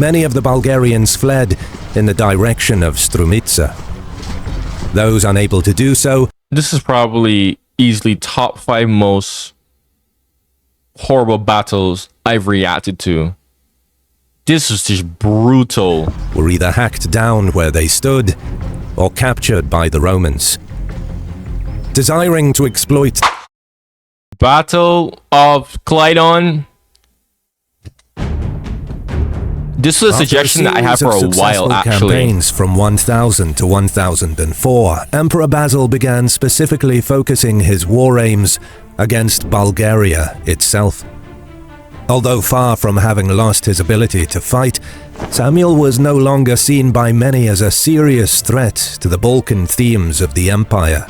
many of the Bulgarians fled in the direction of Strumitsa. Those unable to do so, this is probably easily top 5 most horrible battles I've reacted to. This was just brutal. Were either hacked down where they stood or captured by the Romans. Desiring to exploit Battle of Kleidion. This was a suggestion that I had for a while, actually. Campaigns from 1000 to 1004, Emperor Basil began specifically focusing his war aims against Bulgaria itself. Although far from having lost his ability to fight, Samuel was no longer seen by many as a serious threat to the Balkan themes of the empire.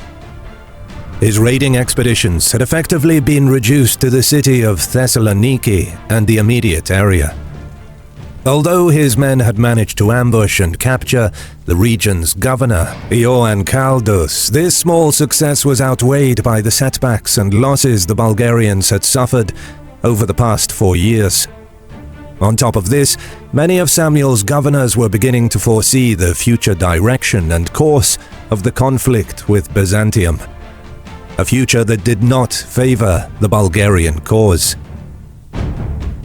His raiding expeditions had effectively been reduced to the city of Thessaloniki and the immediate area. Although his men had managed to ambush and capture the region's governor, Ioan Kaldus, this small success was outweighed by the setbacks and losses the Bulgarians had suffered over the past 4 years. On top of this, many of Samuel's governors were beginning to foresee the future direction and course of the conflict with Byzantium, a future that did not favor the Bulgarian cause.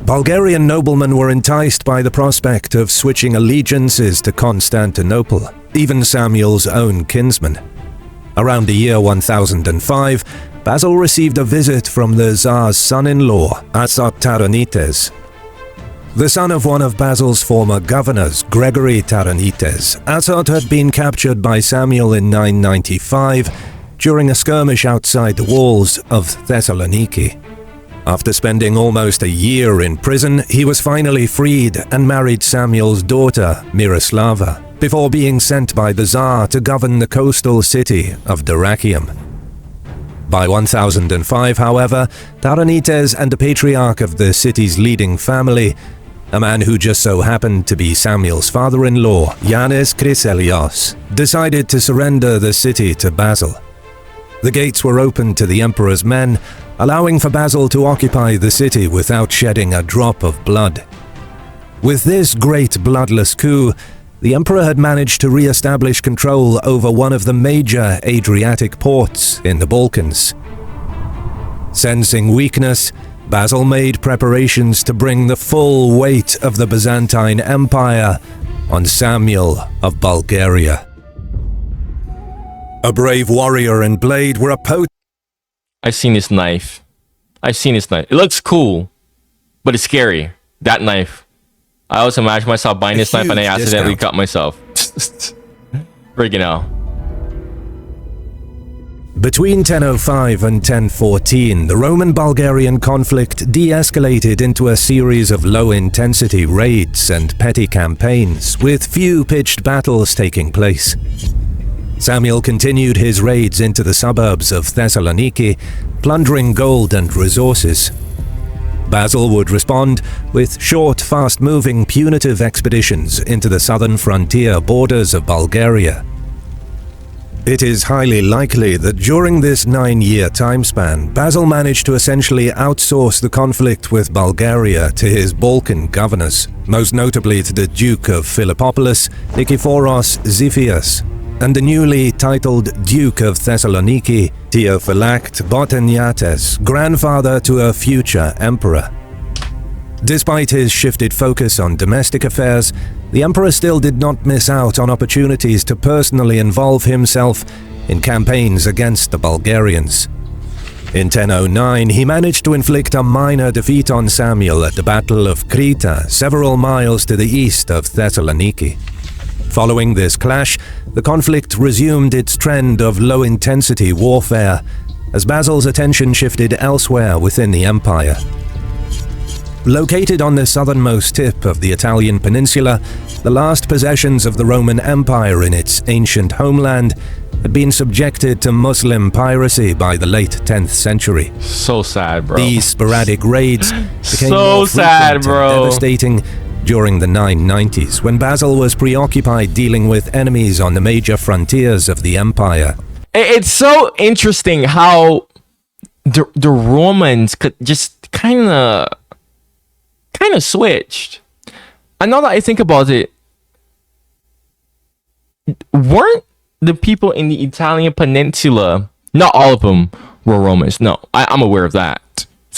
Bulgarian noblemen were enticed by the prospect of switching allegiances to Constantinople, even Samuel's own kinsman. Around the year 1005, Basil received a visit from the Tsar's son-in-law, Asot Taranites. The son of one of Basil's former governors, Gregory Taranites, Asot had been captured by Samuel in 995 during a skirmish outside the walls of Thessaloniki. After spending almost a year in prison, he was finally freed and married Samuel's daughter, Miroslava, before being sent by the Tsar to govern the coastal city of Dyrrhachium. By 1005, however, Taranites and the patriarch of the city's leading family, a man who just so happened to be Samuel's father-in-law, Yanis Chryselios, decided to surrender the city to Basil. The gates were opened to the emperor's men, allowing for Basil to occupy the city without shedding a drop of blood. With this great bloodless coup, the emperor had managed to re-establish control over one of the major Adriatic ports in the Balkans. Sensing weakness, Basil made preparations to bring the full weight of the Byzantine Empire on Samuel of Bulgaria. A brave warrior and blade were a potent. I've seen this knife. It looks cool, but it's scary. That knife. I always imagine myself buying this knife and I accidentally cut myself. Freaking hell. Between 1005 and 1014, the Roman-Bulgarian conflict de-escalated into a series of low-intensity raids and petty campaigns, with few pitched battles taking place. Samuel continued his raids into the suburbs of Thessaloniki, plundering gold and resources. Basil would respond with short, fast-moving, punitive expeditions into the southern frontier borders of Bulgaria. It is highly likely that during this 9-year time span, Basil managed to essentially outsource the conflict with Bulgaria to his Balkan governors, most notably to the Duke of Philippopolis, Nikephoros Xiphias, and the newly titled Duke of Thessaloniki, Theophylact Botaniates, grandfather to a future emperor. Despite his shifted focus on domestic affairs, the emperor still did not miss out on opportunities to personally involve himself in campaigns against the Bulgarians. In 1009, he managed to inflict a minor defeat on Samuel at the Battle of Krita, several miles to the east of Thessaloniki. Following this clash, the conflict resumed its trend of low-intensity warfare, as Basil's attention shifted elsewhere within the empire. Located on the southernmost tip of the Italian Peninsula, the last possessions of the Roman Empire in its ancient homeland had been subjected to Muslim piracy by the late 10th century. So sad, bro. These sporadic raids became so more sad, frequent and devastating during the 990s, when Basil was preoccupied dealing with enemies on the major frontiers of the empire. It's so interesting how the Romans could just kind of switched. I know that I think about it, weren't the people in the Italian Peninsula, not all of them were Romans. No, I'm aware of that.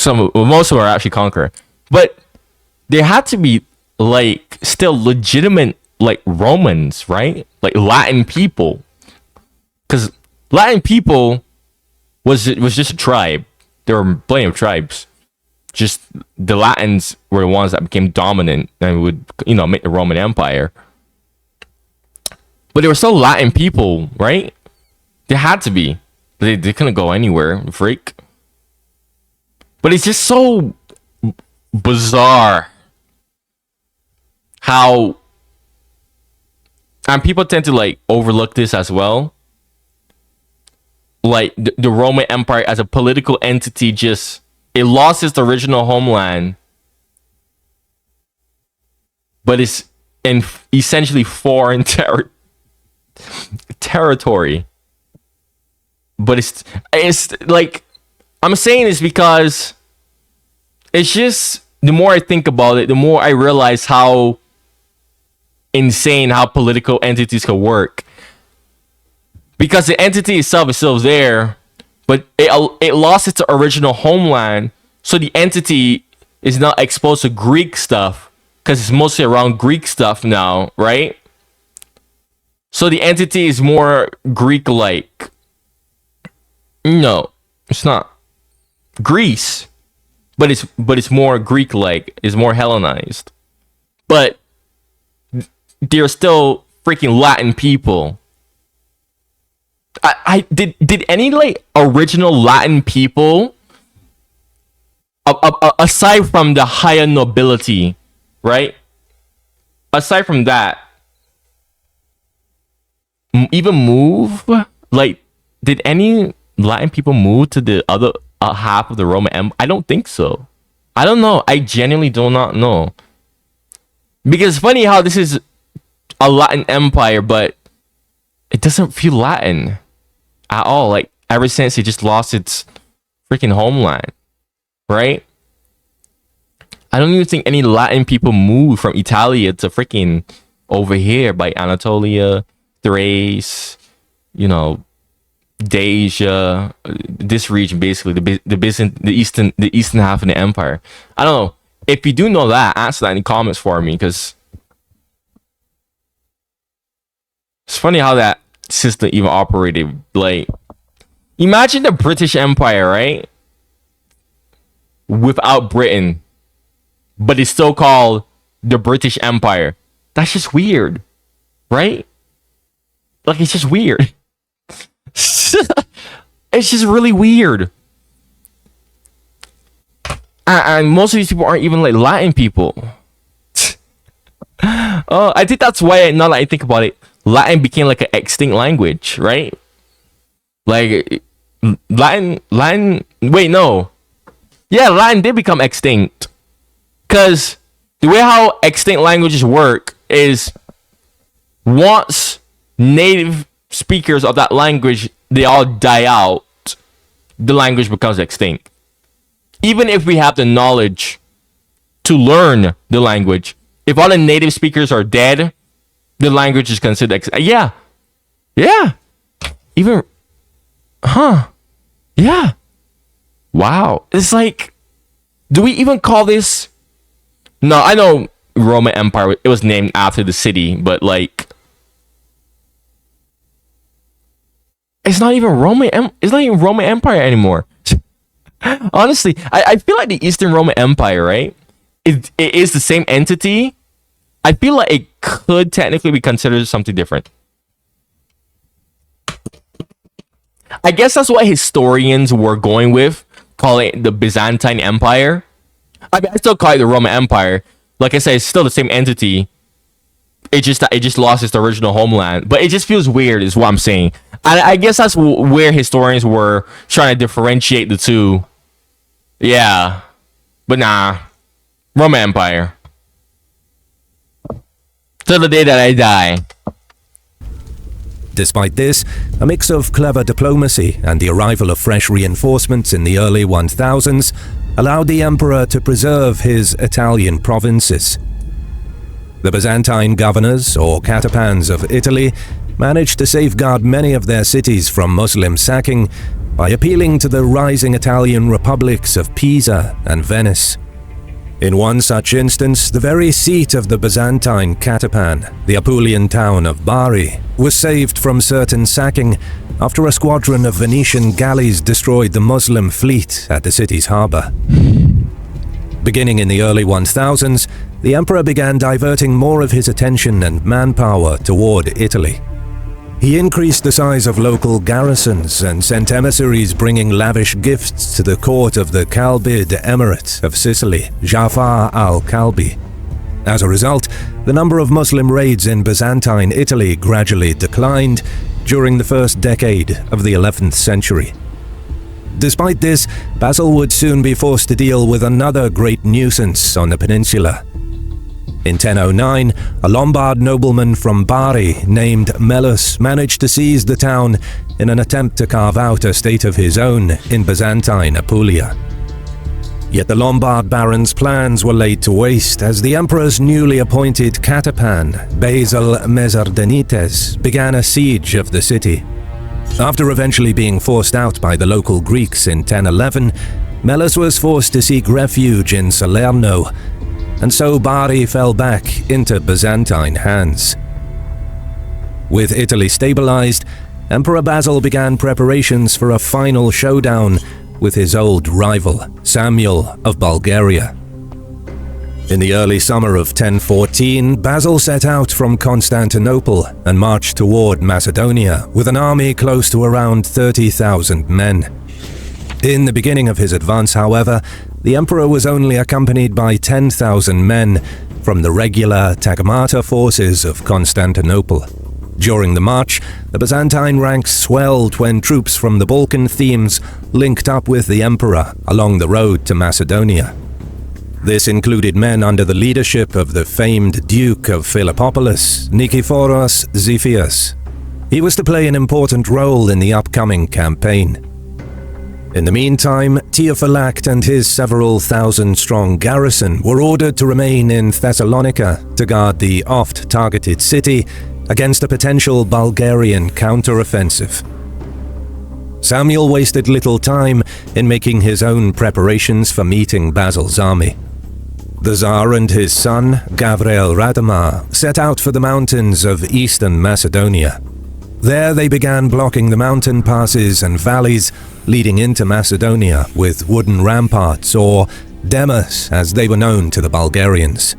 Most of them are actually conquered. But there had to be like still legitimate like Romans, right? Like Latin people. Because Latin people was just a tribe. There were plenty of tribes. Just the Latins were the ones that became dominant and would, make the Roman Empire. But they were still Latin people, right? They had to be. They couldn't go anywhere, freak. But it's just so bizarre how, and people tend to like overlook this as well. Like the Roman Empire as a political entity, it lost its original homeland, but it's in essentially foreign territory. But it's like, I'm saying this because it's just, the more I think about it, the more I realize how insane how political entities can work. Because the entity itself is still there, but it lost its original homeland, so the entity is not exposed to Greek stuff, because it's mostly around Greek stuff now, right? So the entity is more Greek-like. No, it's not. Greece, but it's more Greek-like. It's more Hellenized. But they're still freaking Latin people. I did any like original Latin people, aside from the higher nobility, right? Aside from that, even move? Like, did any Latin people move to the other half of the Roman Empire? I don't think so. I don't know. I genuinely do not know. Because it's funny how this is a Latin empire, but it doesn't feel Latin at all. Like, ever since it just lost its freaking homeland, right? I don't even think any Latin people moved from Italia to freaking over here by Anatolia, Thrace, Dacia, this region, basically the eastern half of the empire. I don't know. If you do know that, answer that in the comments for me, because it's funny how that system even operated. Like, imagine the British Empire, right? Without Britain, but it's still called the British Empire. That's just weird, right? Like, it's just weird. It's just really weird. And most of these people aren't even like Latin people. I think that's why, now that I think about it, Latin became like an extinct language, right? Like, Latin, wait, no. Yeah, Latin did become extinct. Because the way how extinct languages work is, once native speakers of that language, they all die out, the language becomes extinct. Even if we have the knowledge to learn the language, if all the native speakers are dead, the language is considered extinct. Yeah. Even, yeah. Wow. It's like, do we even call this? No, I know Roman Empire, it was named after the city, but like, it's not even Roman Empire anymore. Honestly, I feel like the Eastern Roman Empire, right? It is the same entity. I feel like it could technically be considered something different. I guess that's what historians were going with, calling it the Byzantine Empire. I mean, I still call it the Roman Empire. Like I said, it's still the same entity. It just lost its original homeland, but it just feels weird, is what I'm saying. And I guess that's where historians were trying to differentiate the two. Yeah, but nah, Roman Empire. Till the day that I die. Despite this, a mix of clever diplomacy and the arrival of fresh reinforcements in the early 1000s allowed the emperor to preserve his Italian provinces. The Byzantine governors, or katapans of Italy, managed to safeguard many of their cities from Muslim sacking by appealing to the rising Italian republics of Pisa and Venice. In one such instance, the very seat of the Byzantine Katapan, the Apulian town of Bari, was saved from certain sacking after a squadron of Venetian galleys destroyed the Muslim fleet at the city's harbour. Beginning in the early 1000s, the emperor began diverting more of his attention and manpower toward Italy. He increased the size of local garrisons and sent emissaries bringing lavish gifts to the court of the Kalbid Emirate of Sicily, Jafar al-Kalbi. As a result, the number of Muslim raids in Byzantine Italy gradually declined during the first decade of the 11th century. Despite this, Basil would soon be forced to deal with another great nuisance on the peninsula. In 1009, a Lombard nobleman from Bari named Melus managed to seize the town in an attempt to carve out a state of his own in Byzantine Apulia. Yet the Lombard baron's plans were laid to waste as the emperor's newly appointed Katapan, Basil Mesardenites, began a siege of the city. After eventually being forced out by the local Greeks in 1011, Melus was forced to seek refuge in Salerno, and so Bari fell back into Byzantine hands. With Italy stabilized, Emperor Basil began preparations for a final showdown with his old rival, Samuel of Bulgaria. In the early summer of 1014, Basil set out from Constantinople and marched toward Macedonia with an army close to around 30,000 men. In the beginning of his advance, however, the emperor was only accompanied by 10,000 men from the regular Tagamata forces of Constantinople. During the march, the Byzantine ranks swelled when troops from the Balkan themes linked up with the emperor along the road to Macedonia. This included men under the leadership of the famed Duke of Philippopolis, Nikephoros Xiphias. He was to play an important role in the upcoming campaign. In the meantime, Theophylact and his several thousand-strong garrison were ordered to remain in Thessalonica to guard the oft-targeted city against a potential Bulgarian counter-offensive. Samuel wasted little time in making his own preparations for meeting Basil's army. The Tsar and his son, Gavril Radomir, set out for the mountains of eastern Macedonia. There they began blocking the mountain passes and valleys leading into Macedonia with wooden ramparts, or demos as they were known to the Bulgarians.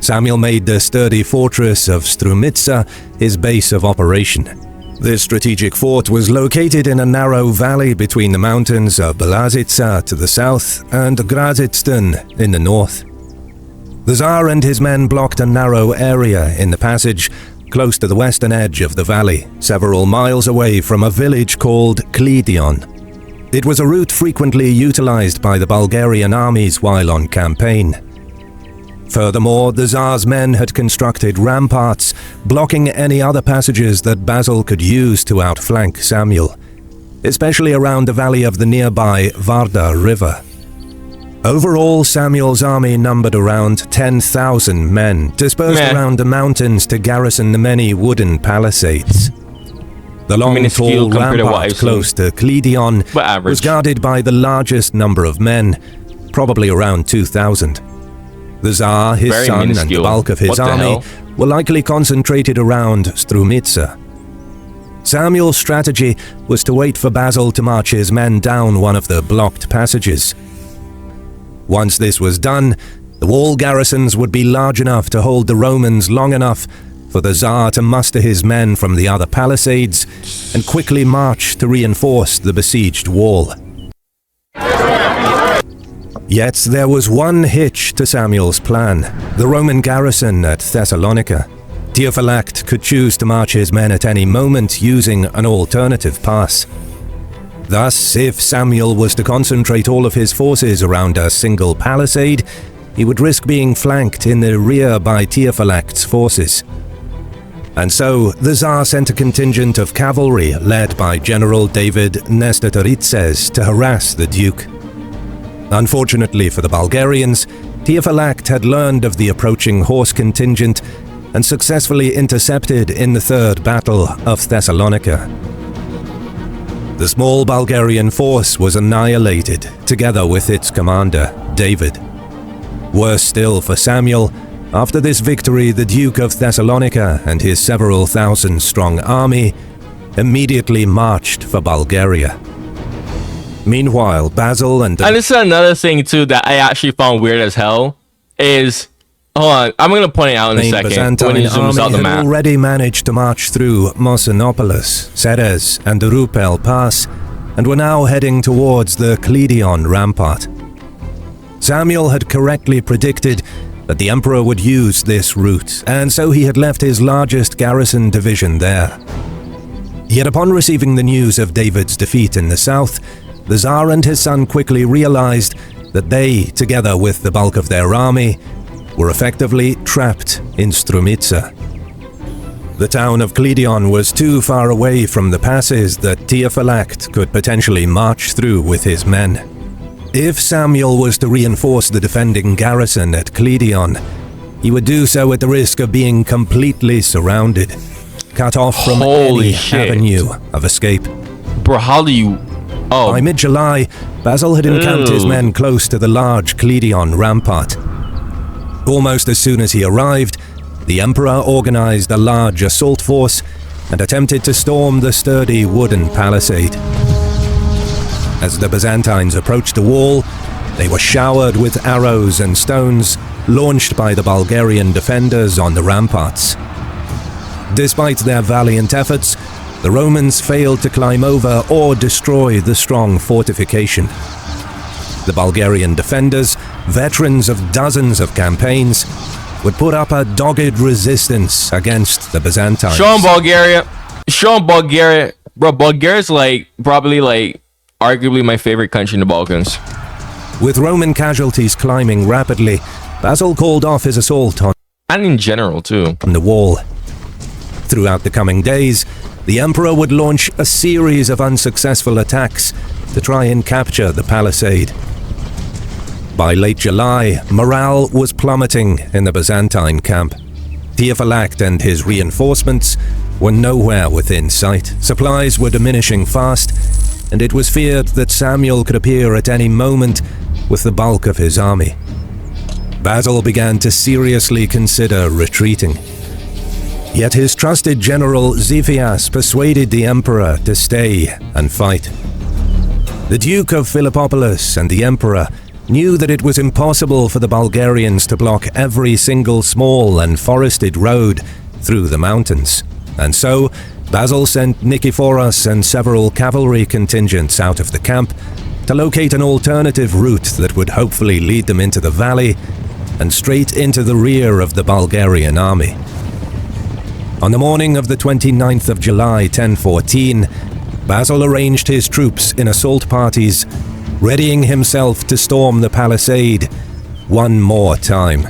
Samuel made the sturdy fortress of Strumitsa his base of operation. This strategic fort was located in a narrow valley between the mountains of Belazica to the south and Grazitstan in the north. The Tsar and his men blocked a narrow area in the passage close to the western edge of the valley, several miles away from a village called Kleidion. It was a route frequently utilized by the Bulgarian armies while on campaign. Furthermore, the Tsar's men had constructed ramparts, blocking any other passages that Basil could use to outflank Samuel, especially around the valley of the nearby Varda River. Overall, Samuel's army numbered around 10,000 men, dispersed around the mountains to garrison the many wooden palisades. The long, tall rampart close to Kleidion was guarded by the largest number of men, probably around 2,000. The Tsar, his son, and the bulk of his army were likely concentrated around Strumitsa. Samuel's strategy was to wait for Basil to march his men down one of the blocked passages. Once this was done, the wall garrisons would be large enough to hold the Romans long enough for the Tsar to muster his men from the other palisades and quickly march to reinforce the besieged wall. Yet there was one hitch to Samuel's plan: the Roman garrison at Thessalonica. Theophylact could choose to march his men at any moment using an alternative pass. Thus, if Samuel was to concentrate all of his forces around a single palisade, he would risk being flanked in the rear by Theophylact's forces. And so, the Tsar sent a contingent of cavalry led by General David Nestatoritses to harass the Duke. Unfortunately for the Bulgarians, Theophylact had learned of the approaching horse contingent and successfully intercepted in the Third Battle of Thessalonica. The small Bulgarian force was annihilated, together with its commander, David. Worse still for Samuel, after this victory the Duke of Thessalonica and his several thousand-strong army immediately marched for Bulgaria. Meanwhile, Basil and this is another thing too that I actually found weird as hell is, hold on, I'm gonna point it out in a second when he zooms out the map. Had already managed to march through Mosynopolis, Ceres, and the Rupel Pass, and were now heading towards the Kleidion rampart. Samuel had correctly predicted that the emperor would use this route, and so he had left his largest garrison division there. Yet upon receiving the news of David's defeat in the south, the Tsar and his son quickly realized that they, together with the bulk of their army, were effectively trapped in Strumitsa. The town of Kleidion was too far away from the passes that Theophylact could potentially march through with his men. If Samuel was to reinforce the defending garrison at Kleidion, he would do so at the risk of being completely surrounded, cut off from any avenue of escape. Bro, how do you... Oh. By mid-July, Basil had encamped his men close to the large Kleidion rampart. Almost as soon as he arrived, the emperor organized a large assault force and attempted to storm the sturdy wooden palisade. As the Byzantines approached the wall, they were showered with arrows and stones launched by the Bulgarian defenders on the ramparts. Despite their valiant efforts, the Romans failed to climb over or destroy the strong fortification. The Bulgarian defenders, veterans of dozens of campaigns, would put up a dogged resistance against the Byzantines. Show 'em Bulgaria. Show 'em Bulgaria. Bro, Bulgaria's probably arguably my favorite country in the Balkans. With Roman casualties climbing rapidly, Basil called off his assault on And in general too. the wall. Throughout the coming days, the emperor would launch a series of unsuccessful attacks to try and capture the palisade. By late July, morale was plummeting in the Byzantine camp. Theophylact and his reinforcements were nowhere within sight. Supplies were diminishing fast, and it was feared that Samuel could appear at any moment with the bulk of his army. Basil began to seriously consider retreating. Yet his trusted general Xiphias persuaded the emperor to stay and fight. The Duke of Philippopolis and the emperor knew that it was impossible for the Bulgarians to block every single small and forested road through the mountains, and so Basil sent Nikephoros and several cavalry contingents out of the camp to locate an alternative route that would hopefully lead them into the valley and straight into the rear of the Bulgarian army. On the morning of the 29th of July 1014, Basil arranged his troops in assault parties, readying himself to storm the palisade one more time.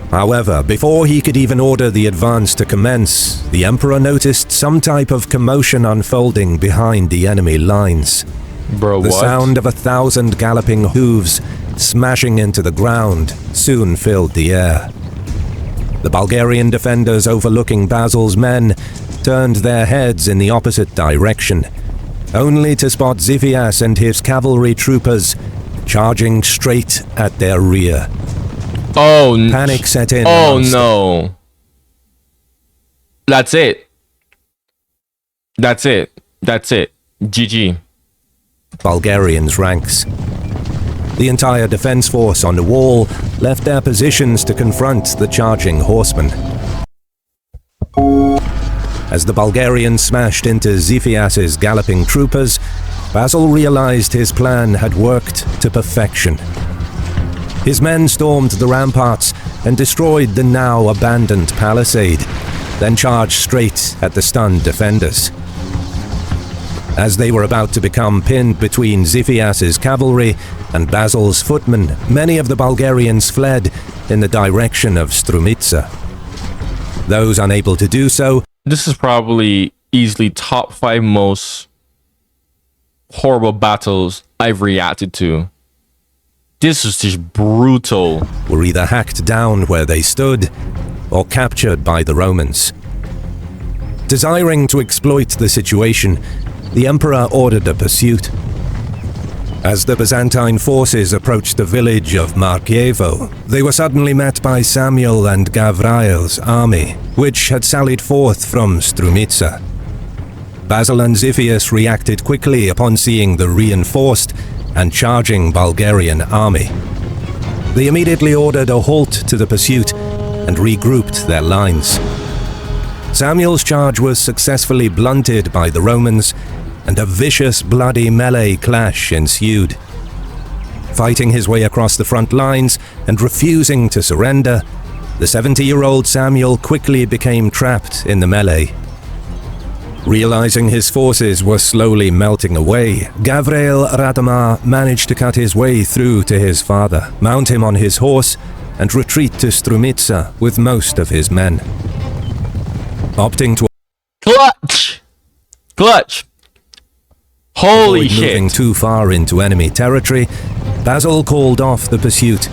However, before he could even order the advance to commence, the emperor noticed some type of commotion unfolding behind the enemy lines. Bro, the sound of 1,000 galloping hooves smashing into the ground soon filled the air. The Bulgarian defenders overlooking Basil's men turned their heads in the opposite direction, only to spot Xiphias and his cavalry troopers charging straight at their rear. Oh, panic set in. Oh no. That's it. That's it. That's it. GG. Bulgarians' ranks. The entire defense force on the wall left their positions to confront the charging horsemen. As the Bulgarians smashed into Xiphias's galloping troopers, Basil realized his plan had worked to perfection. His men stormed the ramparts and destroyed the now abandoned palisade, then charged straight at the stunned defenders. As they were about to become pinned between Xiphias's cavalry and Basil's footmen, many of the Bulgarians fled in the direction of Strumitsa. Those unable to do so... This is probably easily top 5 most horrible battles I've reacted to. This was just brutal. Were either hacked down where they stood or captured by the Romans. Desiring to exploit the situation, the emperor ordered a pursuit. As the Byzantine forces approached the village of Markievo, they were suddenly met by Samuel and Gavriel's army, which had sallied forth from Strumitsa. Basil and Xiphias reacted quickly upon seeing the reinforced and charging Bulgarian army. They immediately ordered a halt to the pursuit and regrouped their lines. Samuel's charge was successfully blunted by the Romans, and a vicious, bloody melee clash ensued. Fighting his way across the front lines and refusing to surrender, the 70-year-old Samuel quickly became trapped in the melee. Realizing his forces were slowly melting away, Gavriel Radomar managed to cut his way through to his father, mount him on his horse, and retreat to Strumitsa with most of his men. Opting to Clutch! Holy avoid shit. moving too far into enemy territory, Basil called off the pursuit,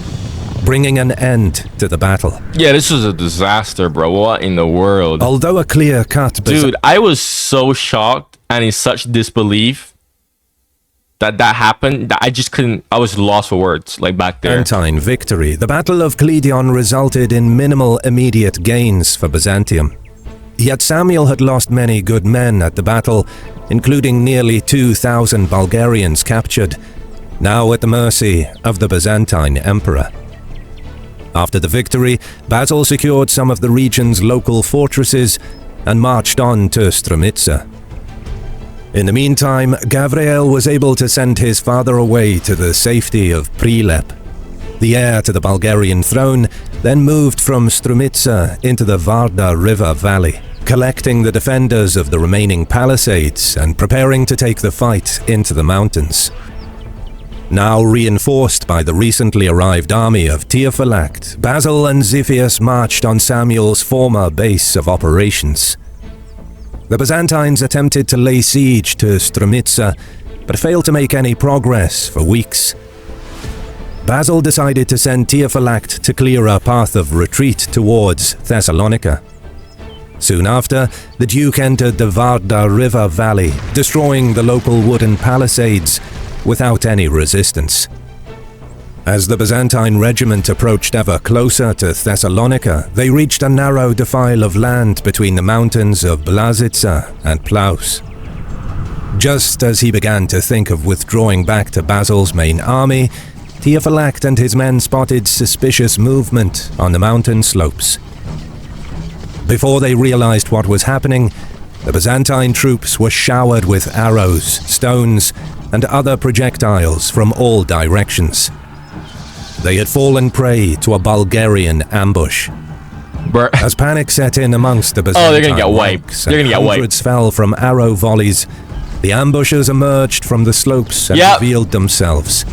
bringing an end to the battle. Yeah, this was a disaster, bro. What in the world? Although a clear-cut... Dude, I was so shocked and in such disbelief that happened that I just couldn't... I was lost for words, like back there. Byzantine victory, the Battle of Kleidion resulted in minimal immediate gains for Byzantium. Yet Samuel had lost many good men at the battle, including nearly 2,000 Bulgarians captured, now at the mercy of the Byzantine emperor. After the victory, Basil secured some of the region's local fortresses and marched on to Strumitsa. In the meantime, Gavriel was able to send his father away to the safety of Prilep. The heir to the Bulgarian throne then moved from Strumitsa into the Varda River Valley, collecting the defenders of the remaining palisades and preparing to take the fight into the mountains. Now reinforced by the recently arrived army of Theophylact, Basil and Xiphias marched on Samuel's former base of operations. The Byzantines attempted to lay siege to Strumitsa, but failed to make any progress for weeks. Basil decided to send Theophylact to clear a path of retreat towards Thessalonica. Soon after, the Duke entered the Varda River Valley, destroying the local wooden palisades without any resistance. As the Byzantine regiment approached ever closer to Thessalonica, they reached a narrow defile of land between the mountains of Blazitsa and Plaus. Just as he began to think of withdrawing back to Basil's main army, Theophylact and his men spotted suspicious movement on the mountain slopes. Before they realized what was happening, the Byzantine troops were showered with arrows, stones, and other projectiles from all directions. They had fallen prey to a Bulgarian ambush. As panic set in amongst the Byzantine they're gonna get wiped. They're gonna get wiped. Hundreds fell from arrow volleys. The ambushers emerged from the slopes and revealed themselves.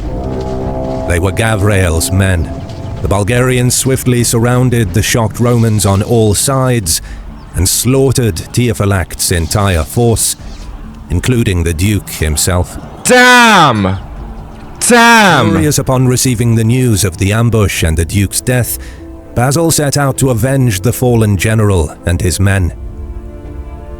They were Gavriel's men. The Bulgarians swiftly surrounded the shocked Romans on all sides and slaughtered Theophylact's entire force, including the Duke himself. Damn! Furious upon receiving the news of the ambush and the Duke's death, Basil set out to avenge the fallen general and his men.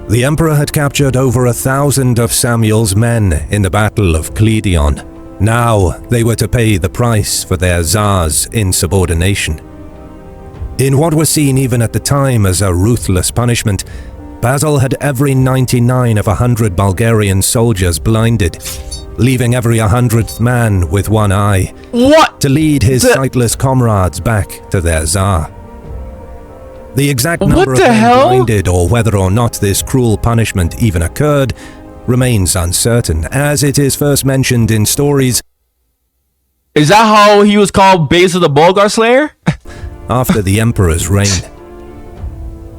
The emperor had captured over 1,000 of Samuel's men in the Battle of Kleidion. Now they were to pay the price for their Tsar's insubordination. In what was seen even at the time as a ruthless punishment, Basil had every 99 of 100 Bulgarian soldiers blinded, leaving every 100th man with one eye, to lead his sightless comrades back to their Tsar. The exact number of men blinded, or whether or not this cruel punishment even occurred, remains uncertain, as it is first mentioned in stories. Is that how he was called Basil the Bulgar Slayer? After the emperor's reign.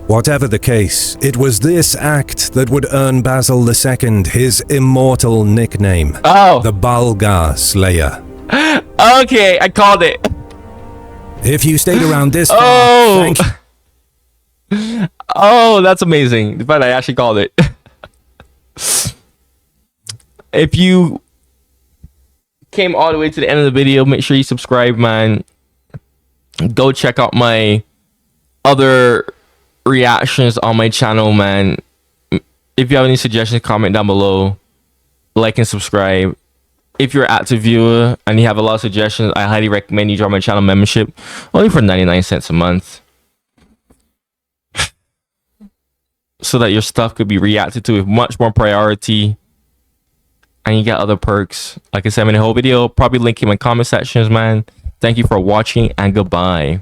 Whatever the case, it was this act that would earn Basil II his immortal nickname, the Bulgar Slayer. Okay, I called it. If you stayed around this far, thank you. Oh, that's amazing. But I actually called it. came all the way to the end of the video, make sure you subscribe, man. Go check out my other reactions on my channel, man. If you have any suggestions, comment down below. Like and subscribe. If you're an active viewer and you have a lot of suggestions, I highly recommend you join my channel membership, only for 99 cents a month, so that your stuff could be reacted to with much more priority, and you get other perks. Like I said in the whole video, probably link in my comment sections, man. Thank you for watching, and goodbye.